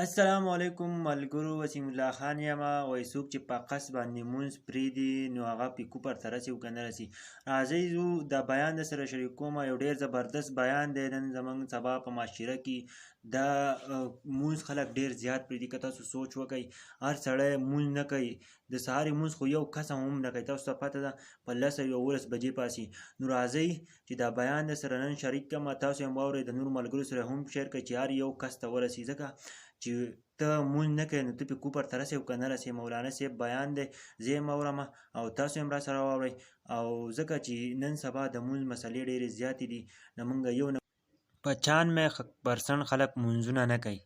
السلام علیکم ملګرو، وسیم الله خان یم. وایي څوک چې په قصد باندې مونځ پرېږدي نو هغه په کفر ته رسي او که نه رسي. راځئ زو دا بیان در سره شریکوم. یو ډېر زبردست بیان دی نن زموږ سبا په معاشره کې. دا مونځ خلک ډېر زیات پرېږدي. که تاسو سوچ وکئ هر سړی مونځ نه کوي، د سهار مونځ خو یو کس هم نه کوي. تاسو ته پته ده په 10 او 11 بجې پاسي. نو راځئ چې دا بیان در سره نن شریک کړم، تاسو هم واورئ، د نورو ملګرو سره هم شیر کړئ چې هر یو کس ته ورسي. ځکه چې ته مونځ نه کوې نو ته پې کفر ته رسې او که نه رسې. مولانا صاحب بیان دی، زه یې هم اورم او تاسو هم راسره واورئ. او ځکه چې نن سبا د مونځ مسلې ډېرې زیاتې دي. زمونږ یو 95% خلک مونځونه نه کوي.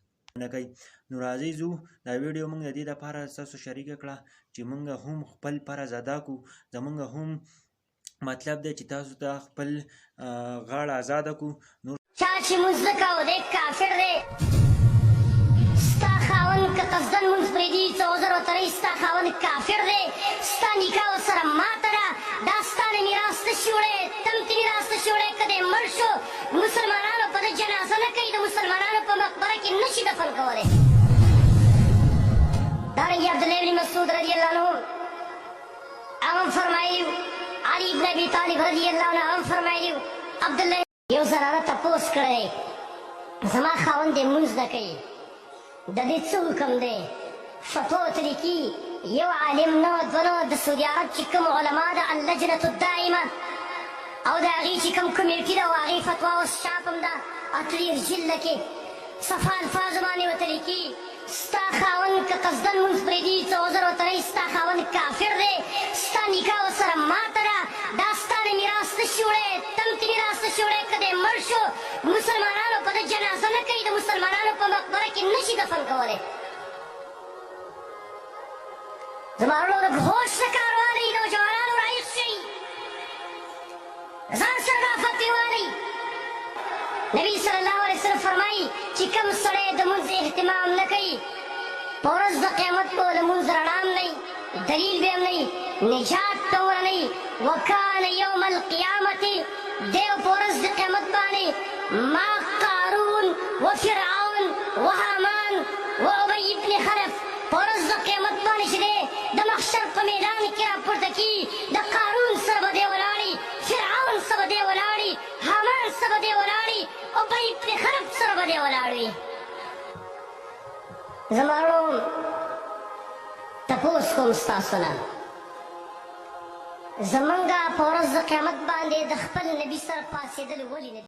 نو راځئ ځو دا ویډیو موږ د دې دپاره ستاسو شریکه کړه چې موږ هم خپل فرض ادا کړو. زموږ هم مطلب دی چې تاسو ته خپل غاړه ازاده کړو. چا چې مونځ نه کوي دی کافر دی. ستا خاوند که قصدن مونځ پرېږدي څه عذر ورته رهي، ستا خاوند کافر دی. ستا نکاح ورسره ماته ده. دا ستا نه میراث نشي وړی، ته هم ترې میراث نشي وړی. که دی مړ شو مسلمانانو په ده جنازه نه کوي، د مسلمانانو په مقبره کې نشي دفن کولی. دارنګې عبدالله ابن مسعود رضی الله عنه هم فرمایي، علي ابن ابي طالب رضی الله عنه هم فرمایي، عبدالله یو زنانه تپوس کړی زما خاوند دی مونځ نه کوي، د دې څه حکم دی؟ فتوا ورته لیکي یو عالم نه دوه نه، د سعودي عرب چې کوم علما ده اللجنة الدائمه او د هغې چې کوم کمیټي ده او هغې فتوا اوس چاپ هم ده اتلیر جلده کې صفحه الفاظو باندې ورته لیکي ستا خاوند که قصدن مونځ پرېږدي څه عذر ورته رهي، ستا خاوند کافر دی. ستا نکاح ورسره ماته ده. دا ستا نه میراث نشي وړی، ته هم ترې میراث نشي وړی. که دی مړ شو مسلمانانو په ده جنازه نه کوي، د مسلمانانو په مقبره کې نشي دفن کولی. زما وروڼو هوش ته کار واخلئ، نوجوانانو رایق شئ، ځان سره دا فتوې واخلئ. نبي صلی الله علیه وسلم فرمایي چې کوم سړی د مونځ اهتمام نه کوي په ورځ د قیامت به د مونځ رڼا هم نه وي، دلیل به هم نه وي، نجات به ونه نه وي. وکانه یوم القیامت دی په ورځ د قیامت باندې ما قارون وفرعون وهامان وابی ابن خلف په ورځ د قیامت باندې چې دی د محشر په میدان کې راپورته کېږي. د قارون سره به دی ولاړي، فرعون سره به دی ولاړي، هامان سره به دی ولاړي، ابی ابن خلف سره به دی ولاړ وي. زما وروڼو تپوس کوم ستاسو نه، زمونږ په ورځ د قیامت باندې د خپل نبي سره پاڅېدل ولې نه